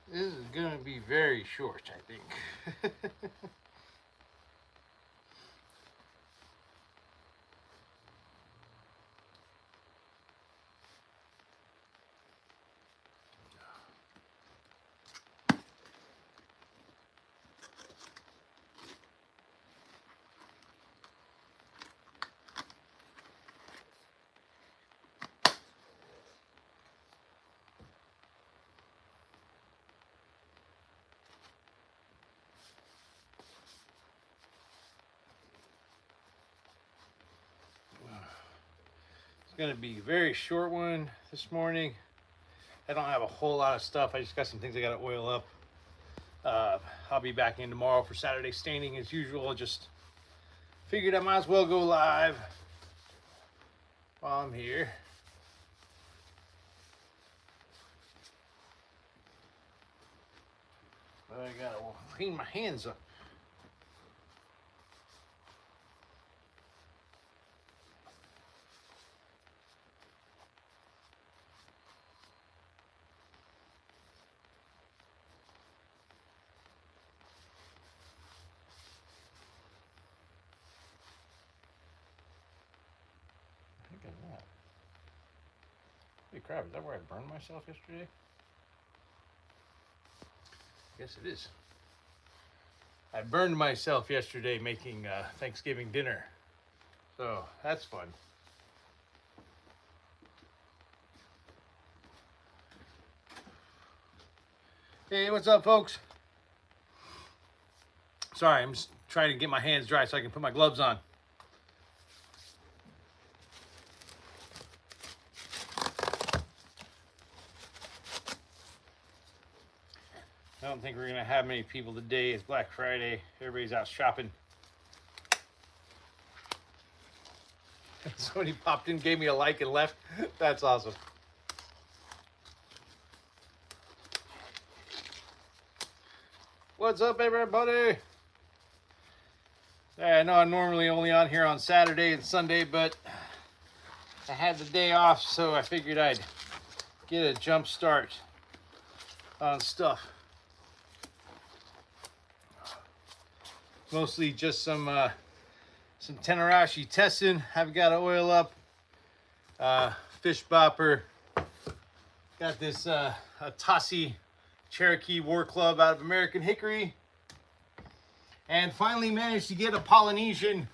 This is going to be very short, I think. It's going to be a very short one this morning. I don't have a whole lot of stuff. I just got some things I got to oil up. I'll be back in tomorrow for Saturday staining as usual. Just figured I might as well go live while I'm here. But I gotta clean my hands up. Look at that. Holy crap, is that where I burned myself yesterday? Yes, it is. I burned myself yesterday making Thanksgiving dinner. So that's fun. Hey, what's up, folks? Sorry, I'm just trying to get my hands dry so I can put my gloves on. I don't think we're gonna have many people today. It's Black Friday. Everybody's out shopping. Somebody popped in, gave me a like, and left. That's awesome. What's up, everybody? I know I'm normally only on here on Saturday and Sunday, but I had the day off, so I figured I'd get a jump start on stuff. Mostly just some Tenarashi testing. I've got to oil up. Fish bopper. Got this a Tassi Cherokee War Club out of American Hickory. And finally managed to get a Polynesian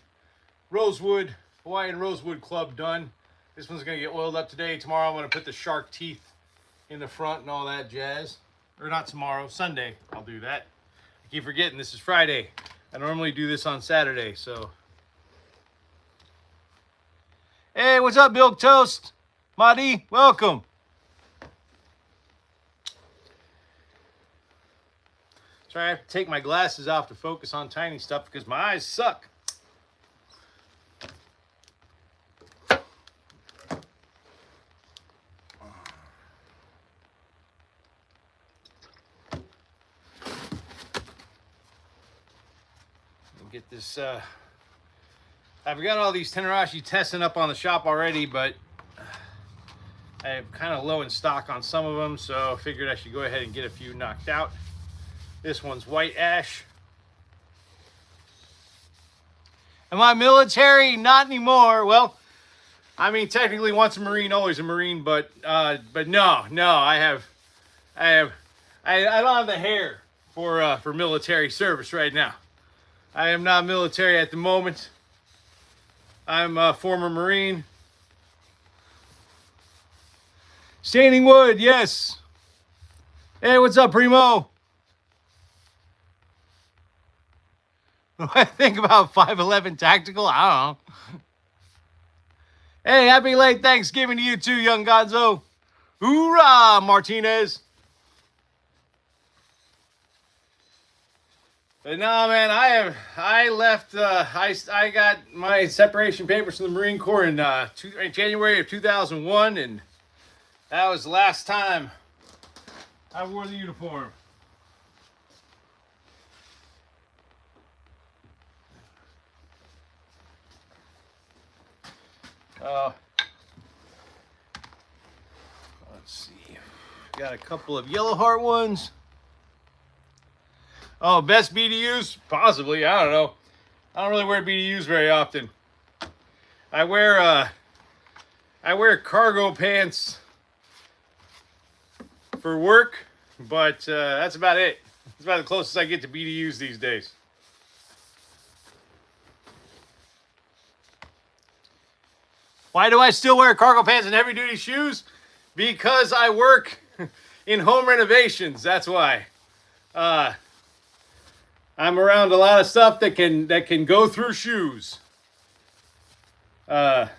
Rosewood, Hawaiian Rosewood Club done. This one's going to get oiled up today. Tomorrow I'm going to put the shark teeth in the front and all that jazz. Or not tomorrow, Sunday I'll do that. I keep forgetting this is Friday. I normally do this on Saturday, so. Hey, what's up, Milk Toast? Madi, welcome. Sorry, I have to take my glasses off to focus on tiny stuff because my eyes suck. Get this, I've got all these Tenarashi testing up on the shop already, but I have kind of low in stock on some of them, so I figured I should go ahead and get a few knocked out. This one's white ash. Am I military? Not anymore. Well, I mean, technically once a Marine, always a Marine, but no, I don't have the hair for military service right now. I am not military at the moment. I'm a former Marine. Standing wood, yes. Hey, what's up, Primo? What do I think about 511 Tactical? I don't know. Hey, happy late Thanksgiving to you too, young Gonzo. Hoorah, Martinez. But no, man, I left. I got my separation papers from the Marine Corps in January of 2001, and that was the last time I wore the uniform. Let's see. Got a couple of Yellow Heart ones. Oh, best BDUs? Possibly. I don't know. I don't really wear BDUs very often. I wear cargo pants for work, but that's about it. That's about the closest I get to BDUs these days. Why do I still wear cargo pants and heavy duty shoes? Because I work in home renovations. That's why. I'm around a lot of stuff that can go through shoes. And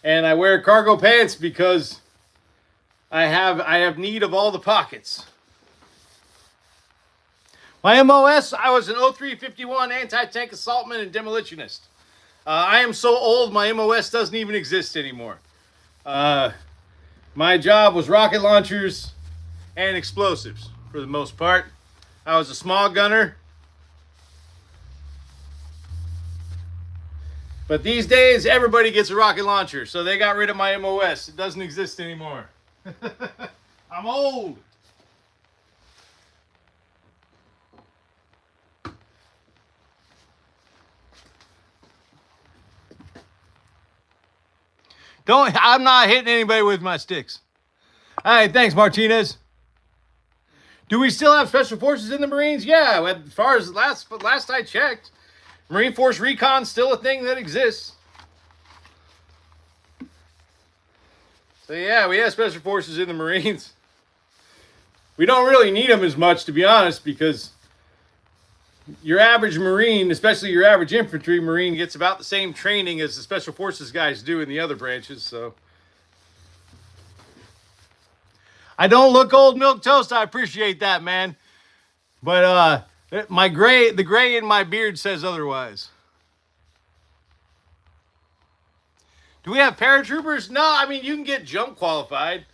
I wear cargo pants because I have need of all the pockets. My MOS, I was an 0351 anti-tank assaultman and demolitionist. I am so old, my MOS doesn't even exist anymore. My job was rocket launchers and explosives for the most part. I was a small gunner. But these days, everybody gets a rocket launcher, so they got rid of my MOS. It doesn't exist anymore. I'm old. I'm not hitting anybody with my sticks. All right, thanks, Martinez. Do we still have special forces in the Marines? Yeah, as far as last I checked, Marine Force Recon's still a thing that exists. So yeah, we have special forces in the Marines. We don't really need them as much, to be honest, because your average Marine, especially your average infantry Marine, gets about the same training as the special forces guys do in the other branches. So I don't look old milk toast. I appreciate that, man. But the gray in my beard says otherwise. Do we have paratroopers? No, I mean, you can get jump qualified.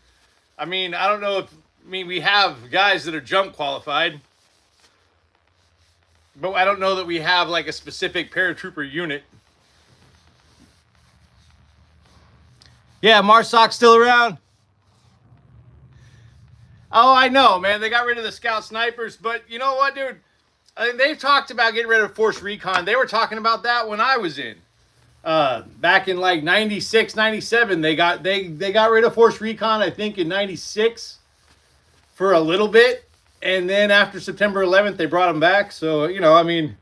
I mean, I don't know we have guys that are jump qualified. But I don't know that we have like a specific paratrooper unit. Yeah, Marsoc's still around. Oh, I know, man. They got rid of the scout snipers, but you know what, dude? I mean, they've talked about getting rid of Force Recon. They were talking about that when I was in. Back in like 96, 97, they got rid of Force Recon, I think in 96 for a little bit. And then after September 11th, they brought them back. So, you know, I mean,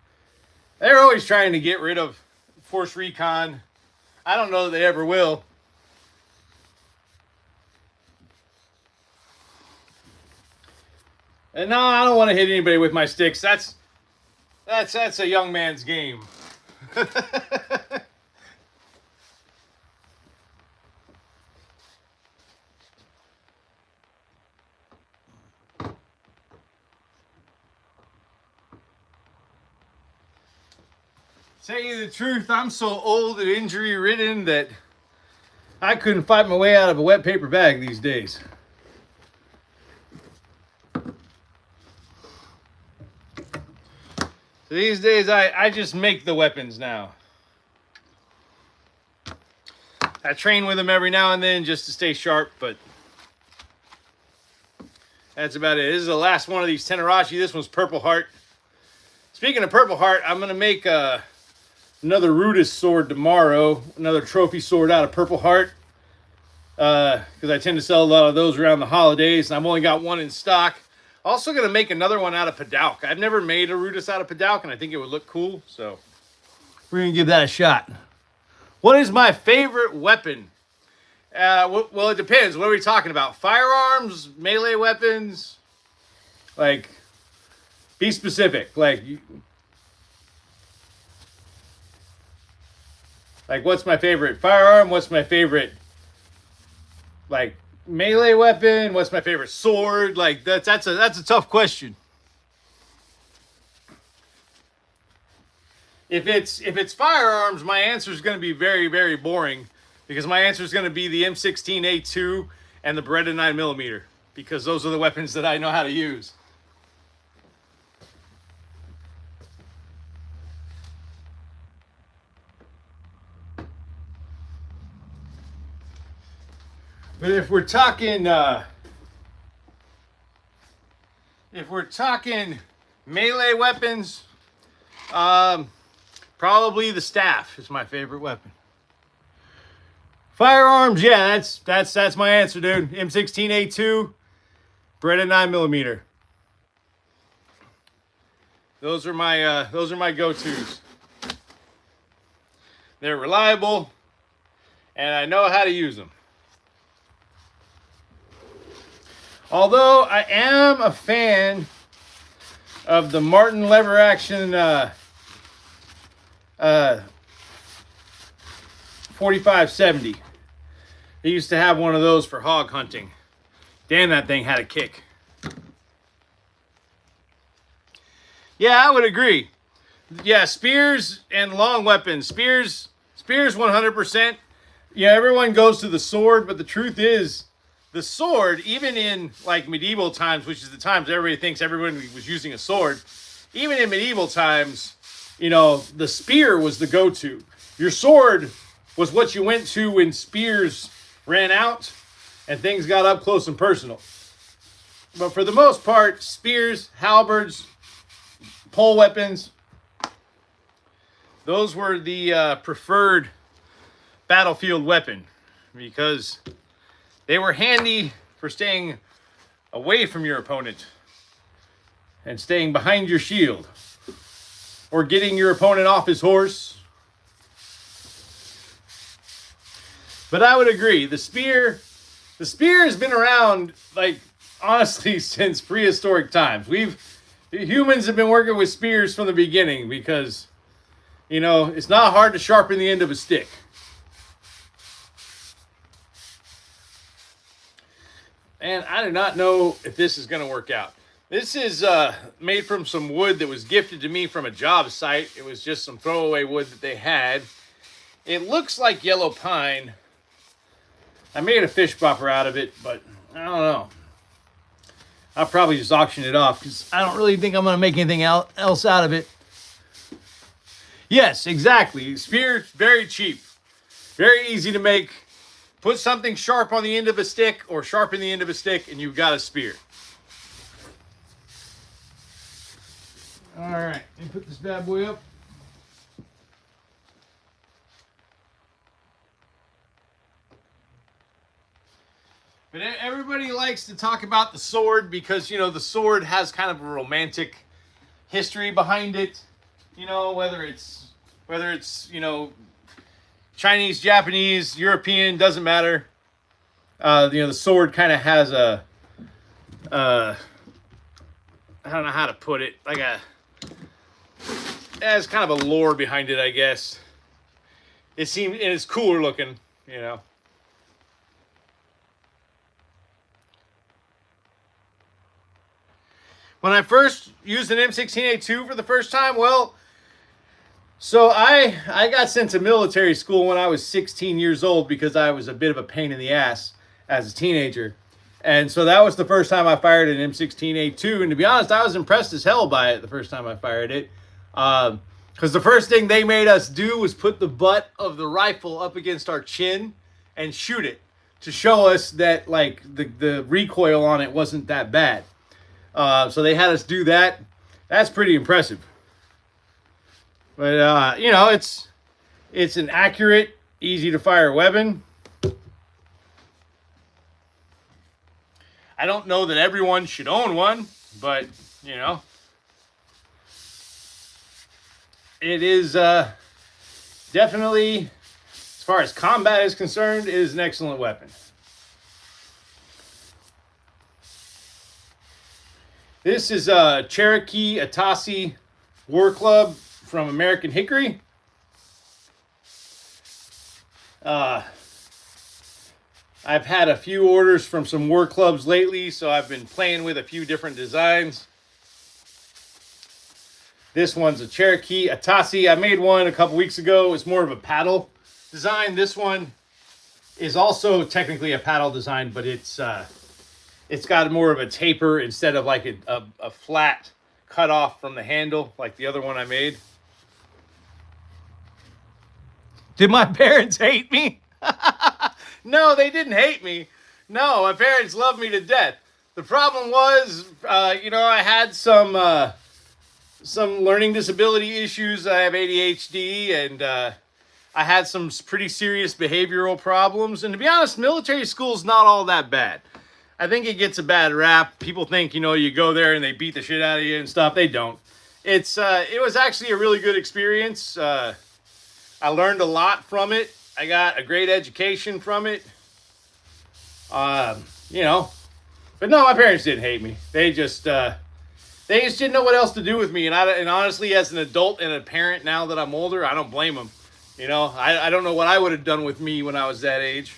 they're always trying to get rid of Force Recon. I don't know that they ever will. And no, I don't want to hit anybody with my sticks. That's a young man's game. Tell you the truth, I'm so old and injury ridden that I couldn't fight my way out of a wet paper bag these days. So these days I just make the weapons now. I train with them every now and then just to stay sharp, but that's about it. This is the last one of these Tenarashi. This one's Purple Heart. Speaking of Purple Heart, I'm going to make another Rudis sword tomorrow. Another trophy sword out of Purple Heart. Because I tend to sell a lot of those around the holidays. And I've only got one in stock. Also going to make another one out of Padauk. I've never made a Rudis out of Padauk, and I think it would look cool. So we're going to give that a shot. What is my favorite weapon? Well, it depends. What are we talking about? Firearms? Melee weapons? Like, be specific. Like, what's my favorite firearm? What's my favorite, like, melee weapon? What's my favorite sword? Like, that's a tough question. If it's firearms, my answer is going to be very, very boring, because my answer is going to be the M16A2 and the Beretta 9mm, because those are the weapons that I know how to use. But if we're talking Melee weapons, probably the staff is my favorite weapon. Firearms, yeah, that's my answer, dude. M16A2, Beretta 9mm. Those are my go-tos. They're reliable, and I know how to use them. Although I am a fan of the Martin lever action 4570. They used to have one of those for hog hunting. Damn, that thing had a kick. Yeah, I would agree. Yeah, spears and long weapons. Spears 100%. Yeah, everyone goes to the sword, but the truth is, the sword, even in like medieval times, which is the times everybody thinks everybody was using a sword, even in medieval times, you know, the spear was the go-to. Your sword was what you went to when spears ran out and things got up close and personal. But for the most part, spears, halberds, pole weapons, those were the preferred battlefield weapon because they were handy for staying away from your opponent and staying behind your shield or getting your opponent off his horse. But I would agree, the spear has been around, like, honestly, since prehistoric times. Humans have been working with spears from the beginning because, you know, it's not hard to sharpen the end of a stick. And I do not know if this is going to work out. This is made from some wood that was gifted to me from a job site. It was just some throwaway wood that they had. It looks like yellow pine. I made a fish bopper out of it, but I don't know. I'll probably just auction it off because I don't really think I'm going to make anything else out of it. Yes, exactly. Spear, very cheap. Very easy to make. Put something sharp on the end of a stick or sharpen the end of a stick and you've got a spear. All right, let me put this bad boy up. But everybody likes to talk about the sword because, you know, the sword has kind of a romantic history behind it. You know, whether it's, you know, Chinese, Japanese, European, doesn't matter. You know, the sword kind of has a, I don't know how to put it, like it has kind of a lore behind it, I guess. It's cooler looking, you know. When I first used an M16A2 for the first time, well, so I got sent to military school when I was 16 years old because I was a bit of a pain in the ass as a teenager. And so that was the first time I fired an M16A2. And to be honest, I was impressed as hell by it the first time I fired it. Because the first thing they made us do was put the butt of the rifle up against our chin and shoot it to show us that, like, the recoil on it wasn't that bad. So they had us do that. That's pretty impressive. But, you know, it's an accurate, easy to fire weapon. I don't know that everyone should own one, but, you know, it is definitely, as far as combat is concerned, it is an excellent weapon. This is a Cherokee Atasi War Club from American Hickory. I've had a few orders from some war clubs lately, so I've been playing with a few different designs. This one's a Cherokee Atasi. I made one a couple weeks ago. It's more of a paddle design. This one is also technically a paddle design, but it's got more of a taper instead of like a flat cut off from the handle like the other one I made. Did my parents hate me? No, they didn't hate me. No, my parents loved me to death. The problem was, you know, I had some some learning disability issues. I have ADHD, and I had some pretty serious behavioral problems. And to be honest, military school is not all that bad. I think it gets a bad rap. People think, you go there and they beat the shit out of you and stuff. They don't. It was actually a really good experience. I learned a lot from it. I got a great education from it. But no, my parents didn't hate me. They just didn't know what else to do with me. And honestly, as an adult and a parent now that I'm older, I don't blame them. I don't know what I would have done with me when I was that age.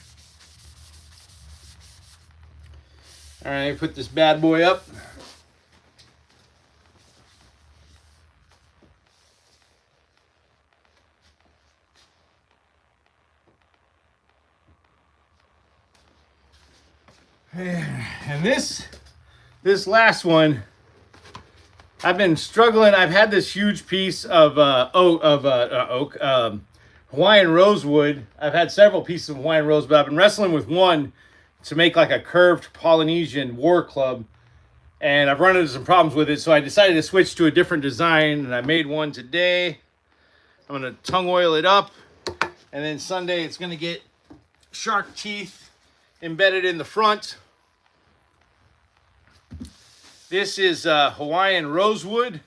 All right, put this bad boy up. And this last one, I've been struggling. I've had this huge piece of Hawaiian rosewood. I've had several pieces of Hawaiian rosewood, but I've been wrestling with one to make like a curved Polynesian war club, and I've run into some problems with it, so I decided to switch to a different design, and I made one today. I'm going to tongue oil it up, and then Sunday it's going to get shark teeth embedded in the front. This is Hawaiian rosewood,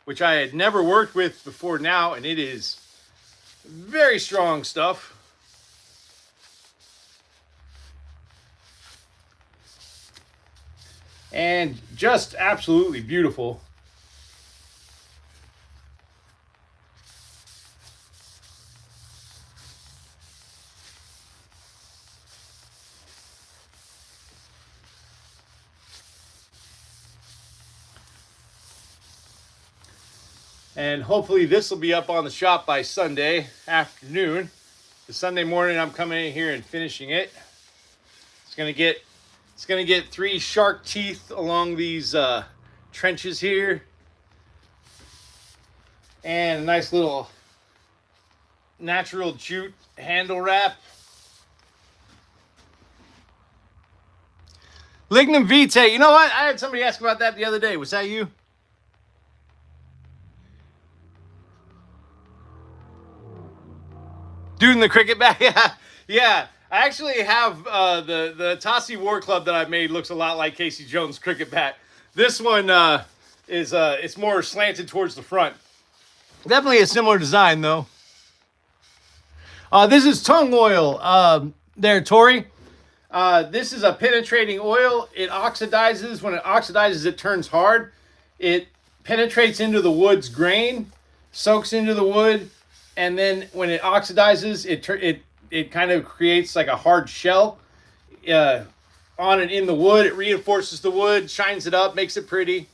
which I had never worked with before now, and it is very strong stuff. And just absolutely beautiful. And hopefully this will be up on the shop by Sunday afternoon. The Sunday morning I'm coming in here and finishing it. It's gonna get 3 shark teeth along these trenches here, and a nice little natural jute handle wrap. Lignum vitae. You know what? I had somebody ask about that the other day. Was that you? Dude in the cricket bat? Yeah. I actually have the Tassi War Club that I made looks a lot like Casey Jones' cricket bat. This one is it's more slanted towards the front. Definitely a similar design though. This is tongue oil there, Tori. This is a penetrating oil. It oxidizes. When it oxidizes, it turns hard. It penetrates into the wood's grain, soaks into the wood, and then when it oxidizes, it kind of creates like a hard shell on and in the wood. It reinforces the wood, shines it up, makes it pretty.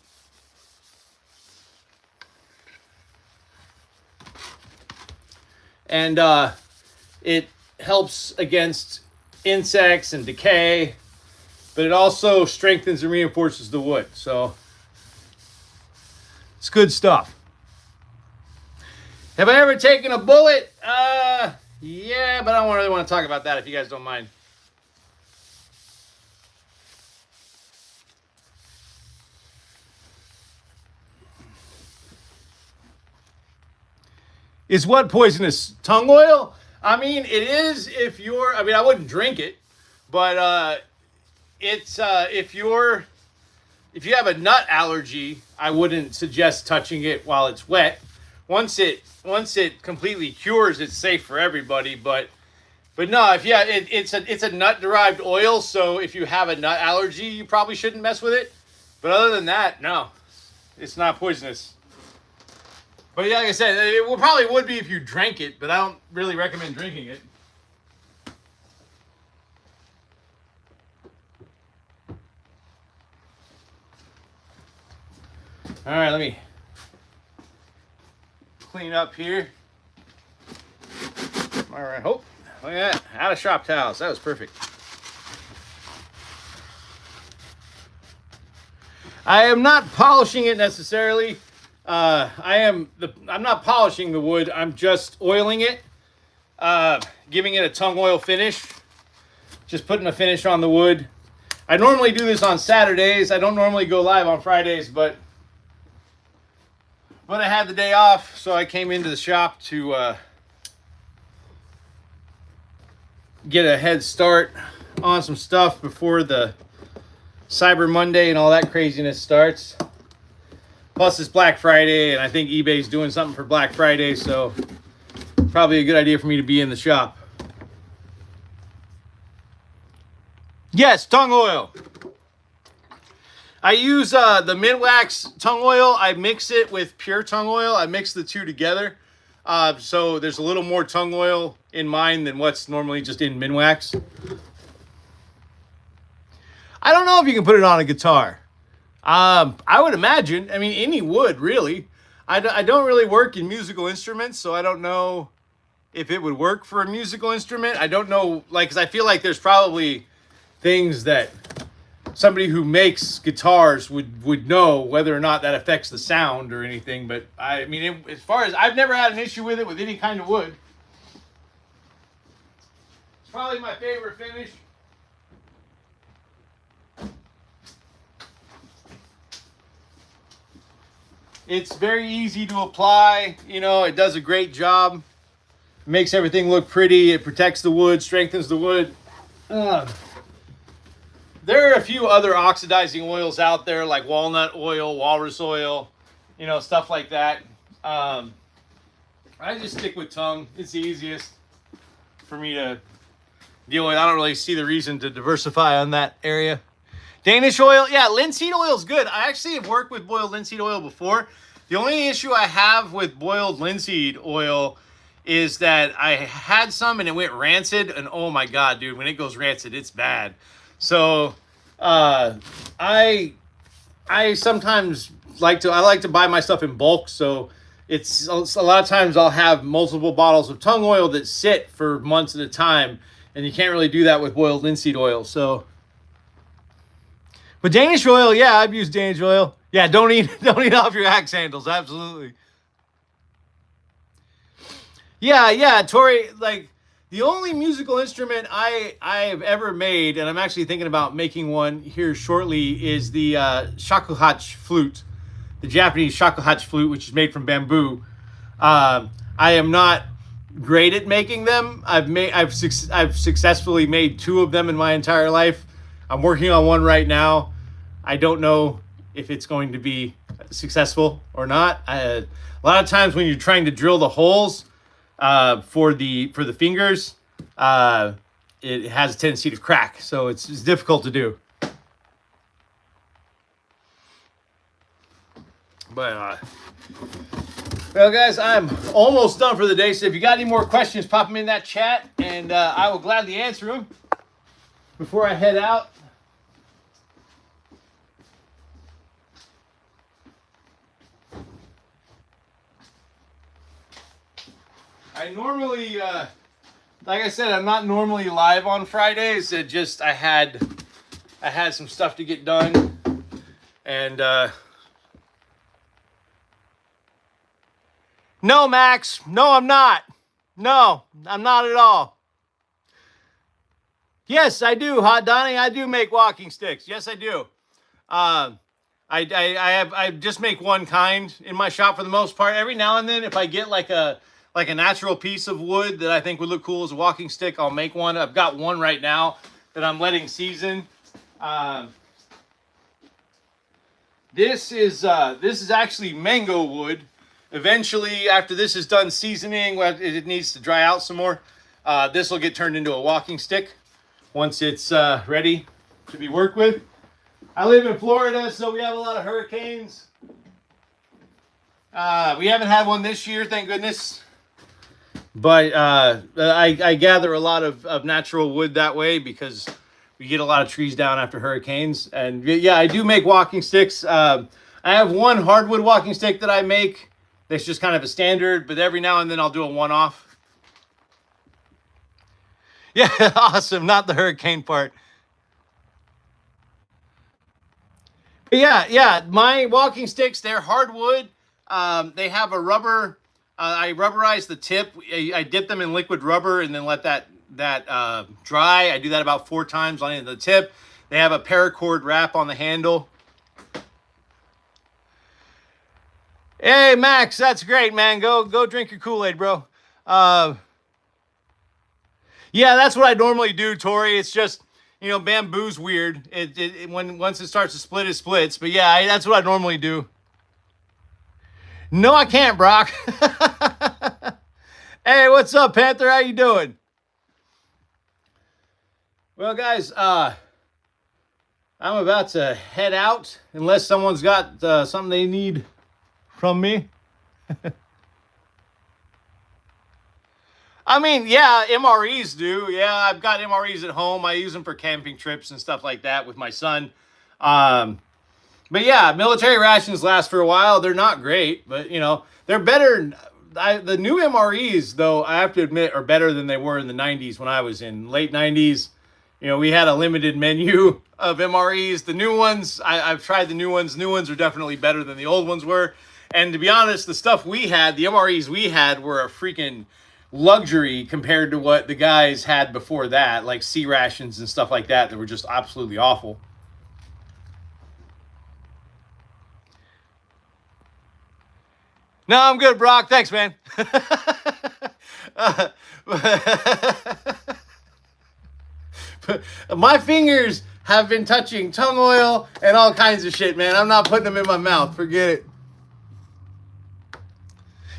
And it helps against insects and decay, but it also strengthens and reinforces the wood. So it's good stuff. Have I ever taken a bullet? Yeah, but I don't really want to talk about that if you guys don't mind. Is what poisonous? Tongue oil? I mean, it is if you're, I mean, I wouldn't drink it, but it's if you have a nut allergy, I wouldn't suggest touching it while it's wet. Once it completely cures, it's safe for everybody. But no, it's a nut derived oil. So if you have a nut allergy, you probably shouldn't mess with it. But other than that, no, it's not poisonous. But yeah, like I said, it probably would be if you drank it, but I don't really recommend drinking it. All right, let me clean up here. All right, look at that, out of shop towels. That was perfect. I am not polishing it necessarily. I'm not polishing the wood. I'm just oiling it, giving it a tongue oil finish. Just putting a finish on the wood. I normally do this on Saturdays. I don't normally go live on Fridays, but But I had the day off, so I came into the shop to get a head start on some stuff before the Cyber Monday and all that craziness starts. Plus, it's Black Friday, and I think eBay's doing something for Black Friday, so probably a good idea for me to be in the shop. Yes, tongue oil. I use the Minwax tongue oil. I mix it with pure tongue oil. I mix the two together. So there's a little more tongue oil in mine than what's normally just in Minwax. I don't know if you can put it on a guitar. I would imagine. I mean, any would, really. I don't really work in musical instruments, so I don't know if it would work for a musical instrument. I don't know, like, because I feel like there's probably things that somebody who makes guitars would know whether or not that affects the sound or anything. But I mean, as far as I've never had an issue with it with any kind of wood. It's probably my favorite finish. It's very easy to apply. You know, it does a great job. It makes everything look pretty. It protects the wood, strengthens the wood. There are a few other oxidizing oils out there, like walnut oil, walrus oil, you know, stuff like that. I just stick with tongue. It's the easiest for me to deal with. I don't really see the reason to diversify on that area. Danish oil, yeah, linseed oil is good. I actually have worked with boiled linseed oil before. The only issue I have with boiled linseed oil is that I had some and it went rancid, and oh my god, dude, when it goes rancid, it's bad. So I sometimes like to buy my stuff in bulk, so it's a lot of times I'll have multiple bottles of tongue oil that sit for months at a time, and you can't really do that with boiled linseed oil. So, but Danish oil, yeah, I've used Danish oil. Yeah, don't eat off your axe handles, absolutely. Yeah, Tori, like, the only musical instrument I have ever made, and I'm actually thinking about making one here shortly, is the shakuhachi flute, the Japanese shakuhachi flute, which is made from bamboo. I am not great at making them. I've successfully made 2 of them in my entire life. I'm working on one right now. I don't know if it's going to be successful or not. A lot of times when you're trying to drill the holes for the fingers, it has a tendency to crack, so it's difficult to do. But well, guys, I'm almost done for the day. So if you got any more questions, pop them in that chat, and I will gladly answer them before I head out. I normally, like I said, I'm not normally live on Fridays. It just I had some stuff to get done, and no, Max, no, I'm not. No, I'm not at all. Yes, I do, Hot Donnie. I do make walking sticks. Yes, I do. I just make one kind in my shop for the most part. Every now and then, if I get like a natural piece of wood that I think would look cool as a walking stick, I'll make one. I've got one right now that I'm letting season. This is actually mango wood. Eventually, after this is done seasoning, it needs to dry out some more. This will get turned into a walking stick once it's ready to be worked with. I live in Florida, so we have a lot of hurricanes. We haven't had one this year, thank goodness. But I gather a lot of natural wood that way because we get a lot of trees down after hurricanes. And yeah, I do make walking sticks. I have one hardwood walking stick that I make that's just kind of a standard, but every now and then I'll do a one-off. Yeah, awesome. Not the hurricane part. But yeah, my walking sticks, they're hardwood. They have a rubber. I rubberize the tip. I dip them in liquid rubber and then let that dry. I do that about 4 times on the tip. They have a paracord wrap on the handle. Hey, Max, that's great, man. Go drink your Kool-Aid, bro. Yeah, that's what I normally do, Tori. It's just, bamboo's weird. Once it starts to split, it splits. But yeah, that's what I normally do. No, I can't, Brock. Hey, what's up, Panther? How you doing? Well, guys, I'm about to head out unless someone's got something they need from me. I mean, yeah, MREs do. Yeah, I've got MREs at home. I use them for camping trips and stuff like that with my son. But yeah, military rations last for a while. They're not great, but they're better. The new MREs, though, I have to admit, are better than they were in the 90s when I was in late 90s. We had a limited menu of MREs. The new ones, I've tried the new ones. New ones are definitely better than the old ones were. And to be honest, the stuff we had, the MREs we had, were a freaking luxury compared to what the guys had before that, like C rations and stuff like that were just absolutely awful. No, I'm good, Brock. Thanks, man. My fingers have been touching tongue oil and all kinds of shit, man. I'm not putting them in my mouth. Forget it.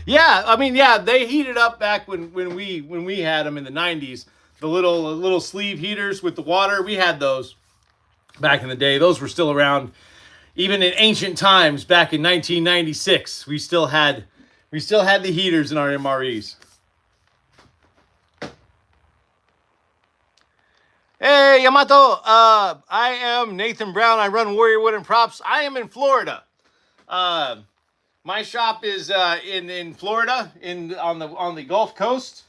Yeah, I mean, yeah, they heated up back when we had them in the 90s. The little sleeve heaters with the water, we had those back in the day. Those were still around even in ancient times. Back in 1996, we still had the heaters in our MREs. Hey, Yamato, I am Nathan Brown. I run Warrior Wooden Props. I am in Florida. My shop is in Florida, on the Gulf Coast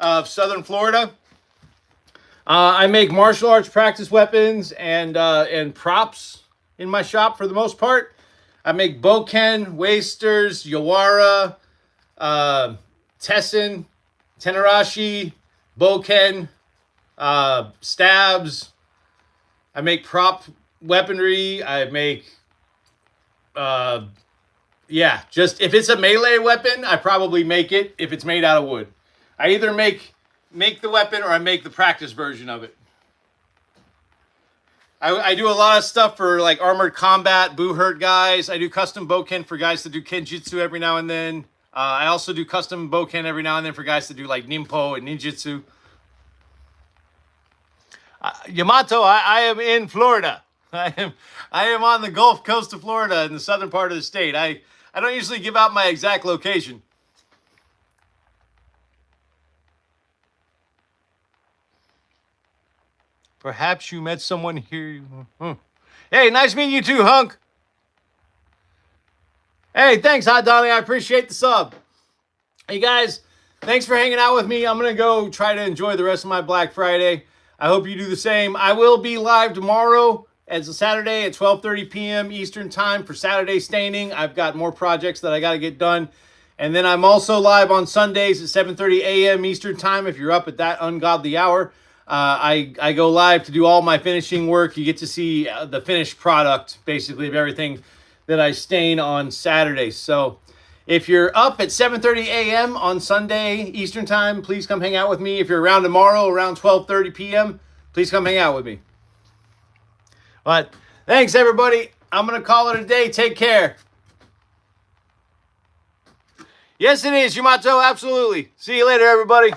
of Southern Florida. I make martial arts practice weapons and props in my shop for the most part. I make bokken, wasters, yawara, tessen, tenarashi, bokken, stabs. I make prop weaponry. I make yeah, just if it's a melee weapon, I probably make it if it's made out of wood. I either make the weapon or I make the practice version of it. I do a lot of stuff for like armored combat, boo hurt guys. I do custom bokken for guys to do kenjutsu every now and then. I also do custom bokken every now and then for guys to do like ninpo and ninjutsu. Yamato, I am in Florida. I am on the Gulf Coast of Florida in the southern part of the state. I don't usually give out my exact location. Perhaps you met someone here. Hey, nice meeting you too, hunk. Hey, thanks, Hot Donnie. I appreciate the sub. Hey, guys, thanks for hanging out with me. I'm going to go try to enjoy the rest of my Black Friday. I hope you do the same. I will be live tomorrow as a Saturday at 12:30 p.m. Eastern Time for Saturday staining. I've got more projects that I got to get done. And then I'm also live on Sundays at 7:30 a.m. Eastern Time if you're up at that ungodly hour. I go live to do all my finishing work. You get to see the finished product, basically, of everything that I stain on Saturday. So if you're up at 7:30 a.m. on Sunday Eastern Time, please come hang out with me. If you're around tomorrow around 12:30 p.m., please come hang out with me. But thanks, everybody. I'm going to call it a day. Take care. Yes, it is, Yamato. Absolutely. See you later, everybody.